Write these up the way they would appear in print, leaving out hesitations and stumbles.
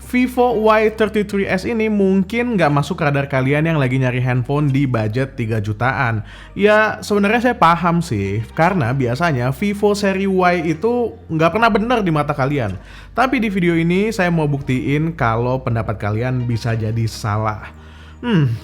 Vivo Y33s ini mungkin nggak masuk radar kalian yang lagi nyari handphone di budget 3 jutaan. Ya sebenarnya saya paham sih, karena biasanya Vivo seri Y itu nggak pernah benar di mata kalian. Tapi di video ini saya mau buktiin kalau pendapat kalian bisa jadi salah.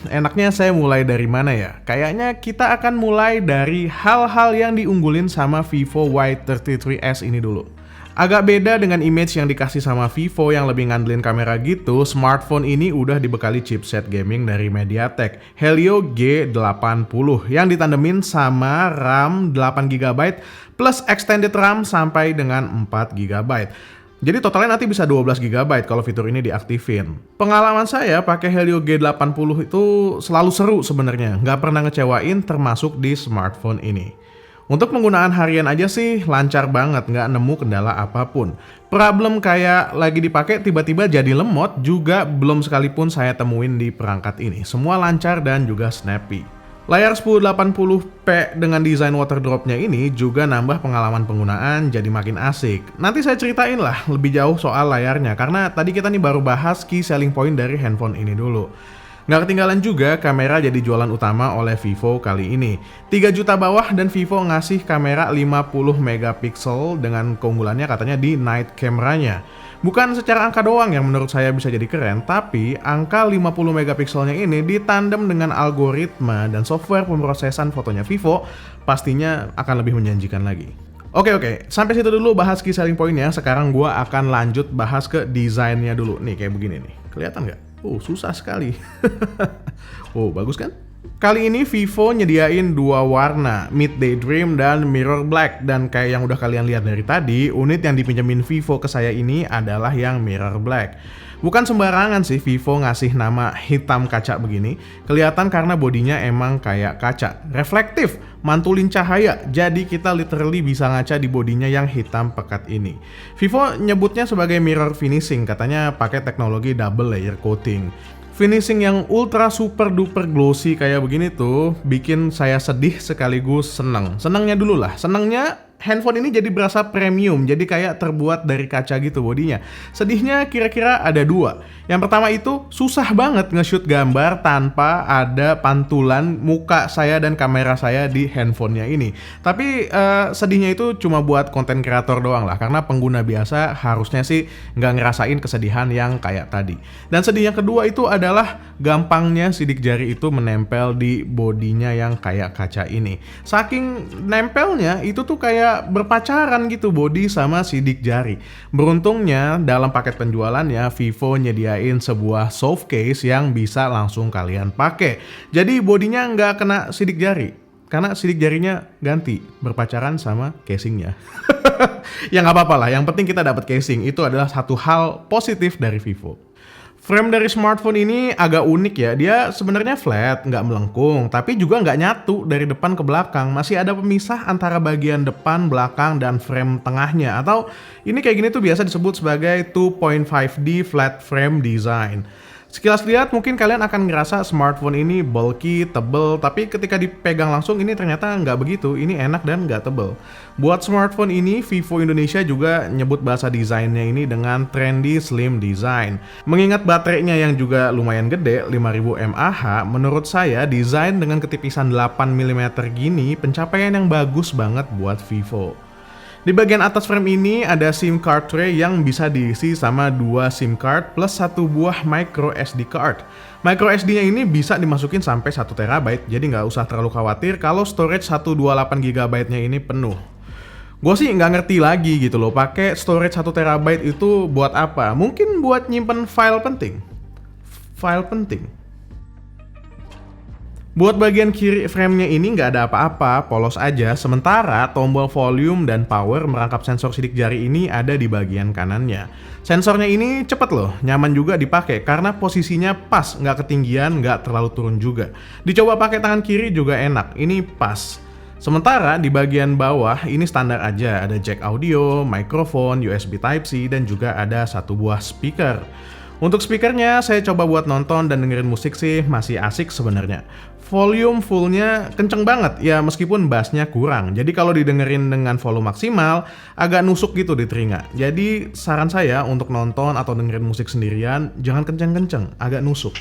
Enaknya saya mulai dari mana ya? Kayaknya kita akan mulai dari hal-hal yang diunggulin sama Vivo Y33s ini dulu. Agak beda dengan image yang dikasih sama Vivo yang lebih ngandelin kamera gitu, smartphone ini udah dibekali chipset gaming dari MediaTek Helio G80 yang ditandemin sama RAM 8GB plus extended RAM sampai dengan 4GB. Jadi totalnya nanti bisa 12GB kalau fitur ini diaktifin. Pengalaman saya pakai Helio G80 itu selalu seru sebenarnya, nggak pernah ngecewain termasuk di smartphone ini. Untuk penggunaan harian aja sih lancar banget, nggak nemu kendala apapun. Problem kayak lagi dipakai tiba-tiba jadi lemot juga belum sekalipun saya temuin di perangkat ini. Semua lancar dan juga snappy. Layar 1080p dengan desain water dropnya ini juga nambah pengalaman penggunaan jadi makin asik. Nanti saya ceritain lah lebih jauh soal layarnya karena tadi kita nih baru bahas key selling point dari handphone ini dulu. Nggak ketinggalan juga kamera jadi jualan utama oleh Vivo kali ini. 3 juta bawah dan Vivo ngasih kamera 50 megapiksel dengan keunggulannya katanya di night camera-nya. Bukan secara angka doang yang menurut saya bisa jadi keren, tapi angka 50 megapikselnya ini ditandem dengan algoritma dan software pemrosesan fotonya Vivo pastinya akan lebih menjanjikan lagi. Oke, sampai situ dulu bahas key selling point-nya. Sekarang gua akan lanjut bahas ke desainnya dulu. Nih kayak begini nih, kelihatan nggak? Susah sekali. Bagus kan? Kali ini Vivo nyediain dua warna, Mid Daydream dan Mirror Black. Dan kayak yang udah kalian lihat dari tadi, unit yang dipinjemin Vivo ke saya ini adalah yang Mirror Black. Bukan sembarangan sih Vivo ngasih nama hitam kaca begini. Kelihatan karena bodinya emang kayak kaca, reflektif, mantulin cahaya. Jadi kita literally bisa ngaca di bodinya yang hitam pekat ini. Vivo nyebutnya sebagai mirror finishing, katanya pakai teknologi double layer coating. Finishing yang ultra super duper glossy kayak begini tuh bikin saya sedih sekaligus seneng. Senengnya dulu lah, senengnya handphone ini jadi berasa premium, jadi kayak terbuat dari kaca gitu bodinya. Sedihnya kira-kira ada dua. Yang pertama itu susah banget nge-shoot gambar tanpa ada pantulan muka saya dan kamera saya di handphonenya ini. Tapi sedihnya itu cuma buat konten kreator doang lah, karena pengguna biasa harusnya sih nggak ngerasain kesedihan yang kayak tadi. Dan sedih yang kedua itu adalah gampangnya sidik jari itu menempel di bodinya yang kayak kaca ini. Saking nempelnya itu tuh kayak berpacaran gitu body sama sidik jari. Beruntungnya dalam paket penjualannya Vivo nyediain sebuah soft case yang bisa langsung kalian pakai. Jadi bodinya nggak kena sidik jari karena sidik jarinya ganti berpacaran sama casingnya. Ya nggak apa-apa lah, yang penting kita dapat casing, itu adalah satu hal positif dari Vivo. Frame dari smartphone ini agak unik ya, dia sebenarnya flat, nggak melengkung, tapi juga nggak nyatu dari depan ke belakang. Masih ada pemisah antara bagian depan, belakang, dan frame tengahnya. Atau ini kayak gini tuh biasa disebut sebagai 2.5D flat frame design. Sekilas lihat mungkin kalian akan ngerasa smartphone ini bulky, tebel, tapi ketika dipegang langsung ini ternyata nggak begitu, ini enak dan nggak tebel. Buat smartphone ini, Vivo Indonesia juga nyebut bahasa desainnya ini dengan trendy slim design. Mengingat baterainya yang juga lumayan gede, 5000 mAh, menurut saya desain dengan ketipisan 8mm gini pencapaian yang bagus banget buat Vivo. Di bagian atas frame ini ada SIM card tray yang bisa diisi sama 2 SIM card plus 1 buah micro SD card. Micro SD-nya ini bisa dimasukin sampai 1 TB, jadi nggak usah terlalu khawatir kalau storage 128GB-nya ini penuh. Gue sih nggak ngerti lagi gitu loh, pakai storage 1 TB itu buat apa? Mungkin buat nyimpen file penting. Buat bagian kiri framenya ini nggak ada apa-apa, polos aja. Sementara tombol volume dan power merangkap sensor sidik jari ini ada di bagian kanannya. Sensornya ini cepet loh, nyaman juga dipakai karena posisinya pas, nggak ketinggian, nggak terlalu turun juga. Dicoba pakai tangan kiri juga enak, ini pas. Sementara di bagian bawah ini standar aja, ada jack audio, mikrofon, USB Type-C, dan juga ada 1 buah speaker. Untuk speakernya, saya coba buat nonton dan dengerin musik sih masih asik sebenarnya. Volume fullnya kenceng banget, ya meskipun bassnya kurang. Jadi kalau didengerin dengan volume maksimal, agak nusuk gitu di telinga. Jadi saran saya untuk nonton atau dengerin musik sendirian, jangan kenceng-kenceng, agak nusuk.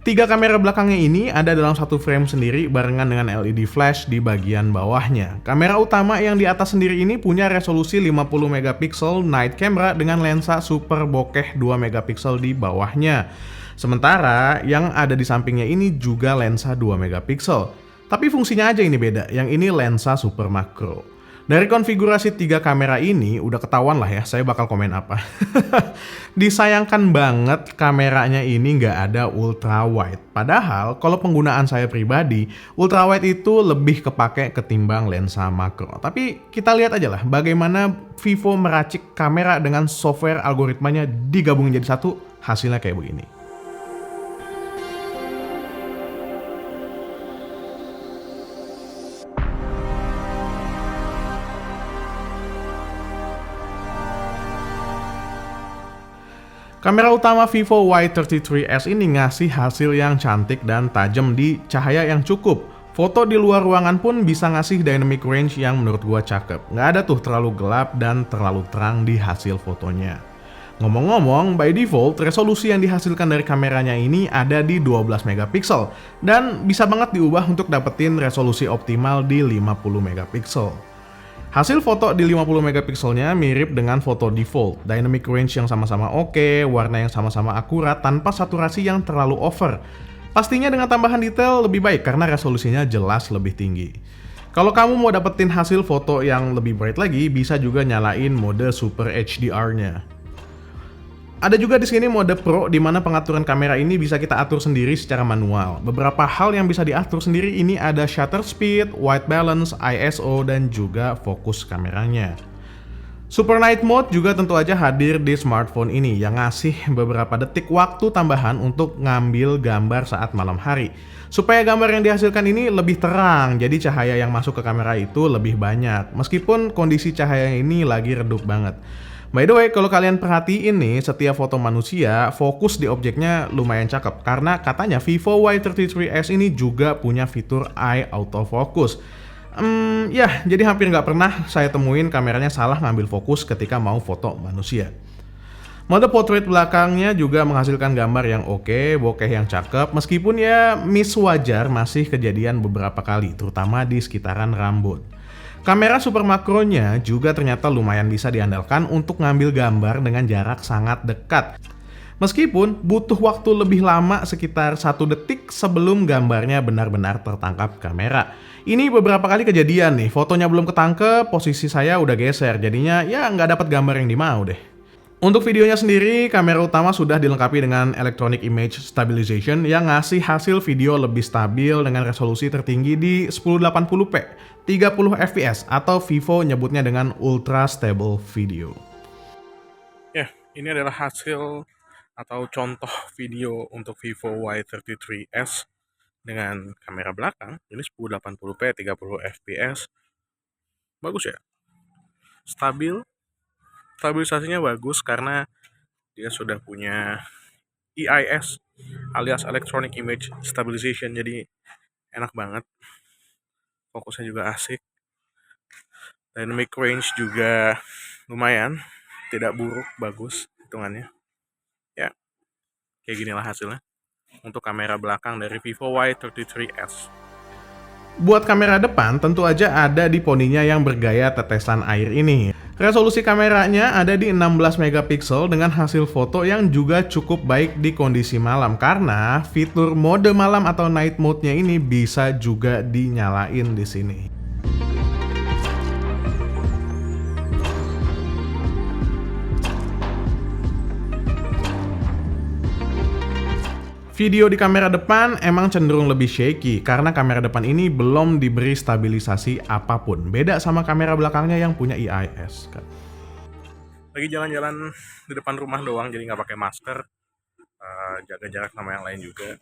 Tiga kamera belakangnya ini ada dalam satu frame sendiri barengan dengan LED flash di bagian bawahnya. Kamera utama yang di atas sendiri ini punya resolusi 50 megapiksel night camera dengan lensa super bokeh 2 megapiksel di bawahnya. Sementara yang ada di sampingnya ini juga lensa 2 megapiksel. Tapi fungsinya aja ini beda, yang ini lensa super makro. Dari konfigurasi tiga kamera ini udah ketahuan lah ya saya bakal komen apa. Disayangkan banget kameranya ini nggak ada ultra wide. Padahal kalau penggunaan saya pribadi, ultra wide itu lebih kepake ketimbang lensa makro. Tapi kita lihat aja lah bagaimana Vivo meracik kamera dengan software algoritmanya digabungin jadi satu, hasilnya kayak begini. Kamera utama Vivo Y33s ini ngasih hasil yang cantik dan tajam di cahaya yang cukup. Foto di luar ruangan pun bisa ngasih dynamic range yang menurut gua cakep. Nggak ada tuh terlalu gelap dan terlalu terang di hasil fotonya. Ngomong-ngomong, by default, resolusi yang dihasilkan dari kameranya ini ada di 12 megapiksel dan bisa banget diubah untuk dapetin resolusi optimal di 50 megapiksel. Hasil foto di 50 megapikselnya mirip dengan foto default, dynamic range yang sama-sama oke, warna yang sama-sama akurat tanpa saturasi yang terlalu over. Pastinya dengan tambahan detail lebih baik karena resolusinya jelas lebih tinggi. Kalau kamu mau dapetin hasil foto yang lebih bright lagi, bisa juga nyalain mode Super HDR-nya. Ada juga di sini mode Pro di mana pengaturan kamera ini bisa kita atur sendiri secara manual. Beberapa hal yang bisa diatur sendiri ini ada shutter speed, white balance, ISO, dan juga fokus kameranya. Super Night Mode juga tentu aja hadir di smartphone ini yang ngasih beberapa detik waktu tambahan untuk ngambil gambar saat malam hari. Supaya gambar yang dihasilkan ini lebih terang, jadi cahaya yang masuk ke kamera itu lebih banyak. Meskipun kondisi cahaya ini lagi redup banget. By the way, kalau kalian perhatiin nih, setiap foto manusia, fokus di objeknya lumayan cakep. Karena katanya Vivo Y33s ini juga punya fitur Eye Autofocus. Ya, jadi hampir nggak pernah saya temuin kameranya salah ngambil fokus ketika mau foto manusia. Mode portrait belakangnya juga menghasilkan gambar yang oke, bokeh yang cakep, meskipun ya miss wajar masih kejadian beberapa kali, terutama di sekitaran rambut. Kamera super makronya juga ternyata lumayan bisa diandalkan untuk ngambil gambar dengan jarak sangat dekat. Meskipun butuh waktu lebih lama sekitar 1 detik sebelum gambarnya benar-benar tertangkap kamera. Ini beberapa kali kejadian nih, fotonya belum ketangkep, posisi saya udah geser, jadinya ya nggak dapat gambar yang dimau deh. Untuk videonya sendiri, kamera utama sudah dilengkapi dengan Electronic Image Stabilization yang ngasih hasil video lebih stabil dengan resolusi tertinggi di 1080p, 30 fps atau Vivo nyebutnya dengan Ultra Stable Video. Ya, ini adalah hasil atau contoh video untuk Vivo Y33s dengan kamera belakang. Ini 1080p, 30 fps. Bagus ya? Stabil. Stabilisasinya bagus karena dia sudah punya EIS alias Electronic Image Stabilization, jadi enak banget. Fokusnya juga asik. Dynamic range juga lumayan, tidak buruk, bagus hitungannya. Ya, kayak ginilah hasilnya untuk kamera belakang dari Vivo Y33s. Buat kamera depan, tentu aja ada di poninya yang bergaya tetesan air ini. Resolusi kameranya ada di 16 megapiksel dengan hasil foto yang juga cukup baik di kondisi malam karena fitur mode malam atau night mode-nya ini bisa juga dinyalain di sini. Video di kamera depan emang cenderung lebih shaky karena kamera depan ini belum diberi stabilisasi apapun. Beda sama kamera belakangnya yang punya EIS. Lagi jalan-jalan di depan rumah doang, jadi nggak pakai masker. Jaga jarak sama yang lain juga.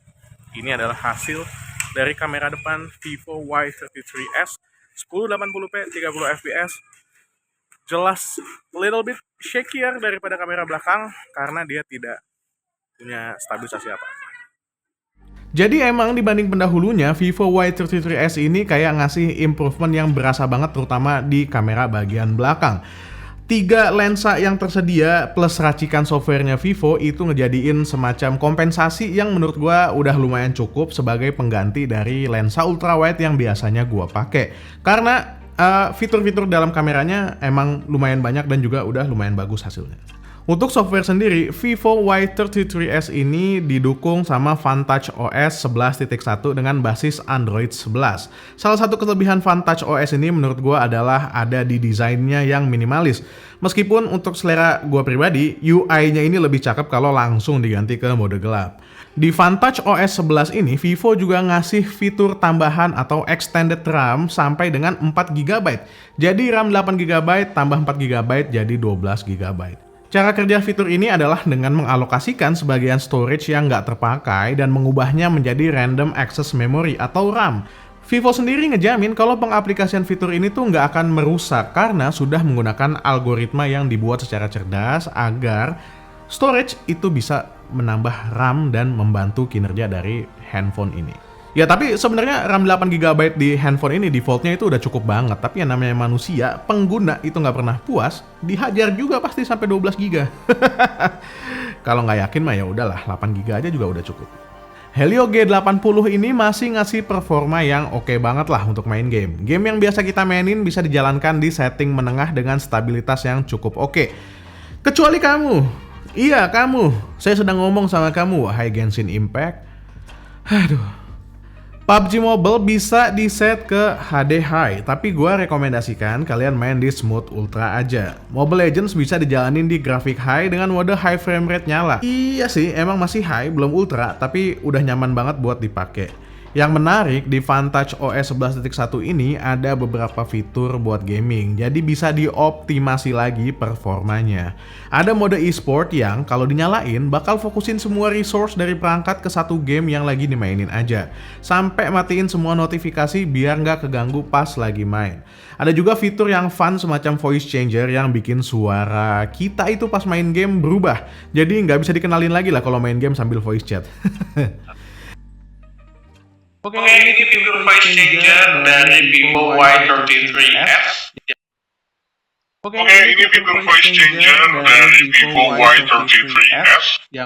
Ini adalah hasil dari kamera depan Vivo Y33s 1080p 30 fps. Jelas little bit shakier daripada kamera belakang karena dia tidak punya stabilisasi apa. Jadi emang dibanding pendahulunya, Vivo Y33s ini kayak ngasih improvement yang berasa banget terutama di kamera bagian belakang. 3 lensa yang tersedia plus racikan softwarenya Vivo itu ngejadiin semacam kompensasi yang menurut gua udah lumayan cukup sebagai pengganti dari lensa ultrawide yang biasanya gua pakai. Karena fitur-fitur dalam kameranya emang lumayan banyak dan juga udah lumayan bagus hasilnya. Untuk software sendiri, Vivo Y33s ini didukung sama Vantage OS 11.1 dengan basis Android 11. Salah satu kelebihan Vantage OS ini menurut gue adalah ada di desainnya yang minimalis. Meskipun untuk selera gue pribadi, UI-nya ini lebih cakep kalau langsung diganti ke mode gelap. Di Vantage OS 11 ini, Vivo juga ngasih fitur tambahan atau extended RAM sampai dengan 4GB. Jadi RAM 8GB tambah 4GB jadi 12GB. Cara kerja fitur ini adalah dengan mengalokasikan sebagian storage yang nggak terpakai dan mengubahnya menjadi random access memory atau RAM. Vivo sendiri ngejamin kalau pengaplikasian fitur ini tuh nggak akan merusak karena sudah menggunakan algoritma yang dibuat secara cerdas agar storage itu bisa menambah RAM dan membantu kinerja dari handphone ini. Ya tapi sebenarnya RAM 8GB di handphone ini defaultnya itu udah cukup banget. Tapi yang namanya manusia, pengguna itu nggak pernah puas, dihajar juga pasti sampai 12GB. Kalau nggak yakin mah ya udahlah, 8GB aja juga udah cukup. Helio G80 ini masih ngasih performa yang oke banget lah untuk main game. Game yang biasa kita mainin bisa dijalankan di setting menengah dengan stabilitas yang cukup oke. Kecuali kamu. Iya kamu. Saya sedang ngomong sama kamu, wahai Genshin Impact. Aduh. PUBG Mobile bisa di-set ke HD High, tapi gue rekomendasikan kalian main di Smooth Ultra aja. Mobile Legends bisa dijalanin di grafik high dengan mode high frame rate nyala. Iya sih, emang masih high, belum ultra, tapi udah nyaman banget buat dipakai. Yang menarik di Vantage OS 11.1 ini ada beberapa fitur buat gaming, jadi bisa dioptimasi lagi performanya. Ada mode e-sport yang kalau dinyalain bakal fokusin semua resource dari perangkat ke satu game yang lagi dimainin aja. Sampai matiin semua notifikasi biar nggak keganggu pas lagi main. Ada juga fitur yang fun semacam voice changer yang bikin suara kita itu pas main game berubah. Jadi nggak bisa dikenalin lagi lah kalau main game sambil voice chat. Oke, ini fitur voice changer dari Vivo Y33s. Oke, ini fitur voice changer dari Vivo Y33s yang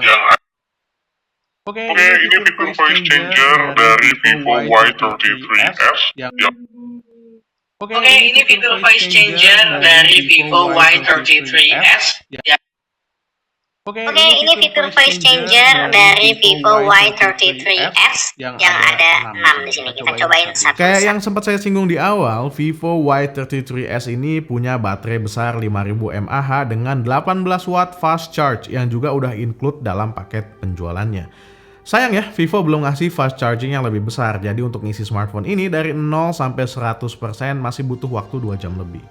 Oke, ini fitur voice changer dari Vivo Y33s yang Oke, ini fitur voice changer dari Vivo Y33s yang Oke, ini fitur voice changer dari Vivo Y33s yang ada 6 di sini. Kita cobain satu. Kayak yang sempat saya singgung di awal, Vivo Y33s ini punya baterai besar 5000 mAh dengan 18 watt fast charge yang juga udah include dalam paket penjualannya. Sayang ya, Vivo belum ngasih fast charging yang lebih besar. Jadi untuk ngisi smartphone ini dari 0 sampai 100% masih butuh waktu 2 jam lebih.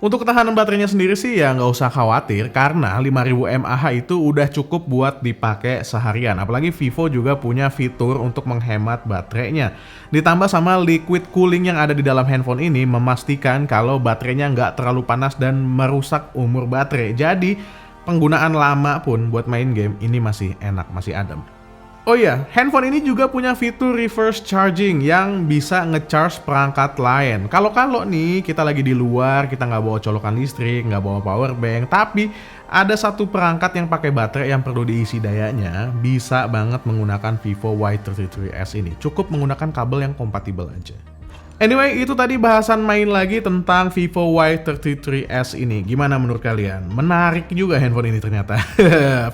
Untuk ketahanan baterainya sendiri sih ya nggak usah khawatir karena 5000 mAh itu udah cukup buat dipakai seharian. Apalagi Vivo juga punya fitur untuk menghemat baterainya. Ditambah sama liquid cooling yang ada di dalam handphone ini memastikan kalau baterainya nggak terlalu panas dan merusak umur baterai. Jadi penggunaan lama pun buat main game ini masih enak, masih adem. Oh iya, handphone ini juga punya fitur reverse charging yang bisa nge-charge perangkat lain. Kalau nih kita lagi di luar, kita nggak bawa colokan listrik, nggak bawa power bank, tapi ada satu perangkat yang pakai baterai yang perlu diisi dayanya, bisa banget menggunakan Vivo Y33s ini. Cukup menggunakan kabel yang kompatibel aja. Anyway, itu tadi bahasan main lagi tentang Vivo Y33s ini. Gimana menurut kalian? Menarik juga handphone ini ternyata.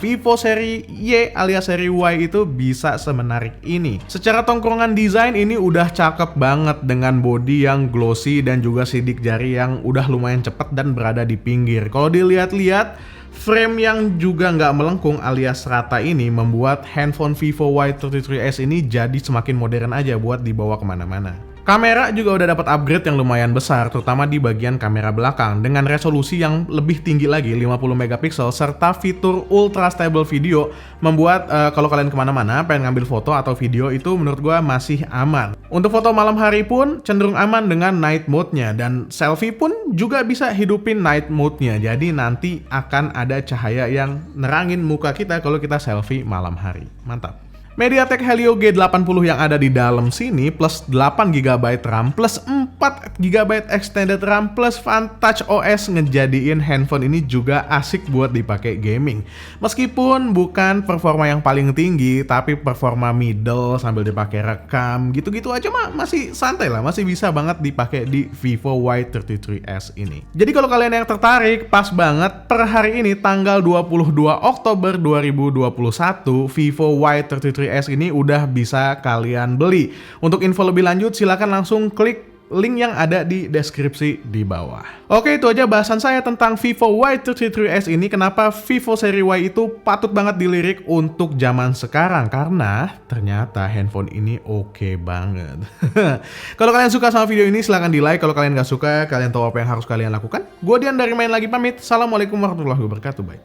Vivo seri Y alias seri Y itu bisa semenarik ini. Secara tongkrongan desain ini udah cakep banget dengan bodi yang glossy dan juga sidik jari yang udah lumayan cepet dan berada di pinggir. Kalau dilihat-lihat, frame yang juga nggak melengkung alias rata ini membuat handphone Vivo Y33s ini jadi semakin modern aja buat dibawa kemana-mana. Kamera juga udah dapat upgrade yang lumayan besar, terutama di bagian kamera belakang dengan resolusi yang lebih tinggi lagi 50 megapiksel serta fitur ultra stable video membuat kalau kalian kemana-mana pengen ngambil foto atau video itu menurut gua masih aman. Untuk foto malam hari pun cenderung aman dengan night mode-nya dan selfie pun juga bisa hidupin night mode-nya. Jadi nanti akan ada cahaya yang nerangin muka kita kalau kita selfie malam hari. Mantap. MediaTek Helio G80 yang ada di dalam sini plus 8GB RAM plus 4GB extended RAM plus Vantage OS ngejadiin handphone ini juga asik buat dipakai gaming. Meskipun bukan performa yang paling tinggi, tapi performa middle sambil dipakai rekam gitu-gitu aja mah masih santai lah, masih bisa banget dipakai di Vivo Y33s ini. Jadi kalau kalian yang tertarik, pas banget per hari ini tanggal 22 Oktober 2021 Vivo Y33s ini udah bisa kalian beli. Untuk info lebih lanjut silakan langsung klik link yang ada di deskripsi di bawah. Oke, itu aja bahasan saya tentang Vivo Y33s ini. Kenapa Vivo seri Y itu patut banget dilirik untuk zaman sekarang, karena ternyata handphone ini oke banget. Kalau kalian suka sama video ini silahkan di like. Kalau kalian gak suka, kalian tahu apa yang harus kalian lakukan. Gue Dian dari Main Lagi pamit. Assalamualaikum warahmatullahi wabarakatuh. Bye.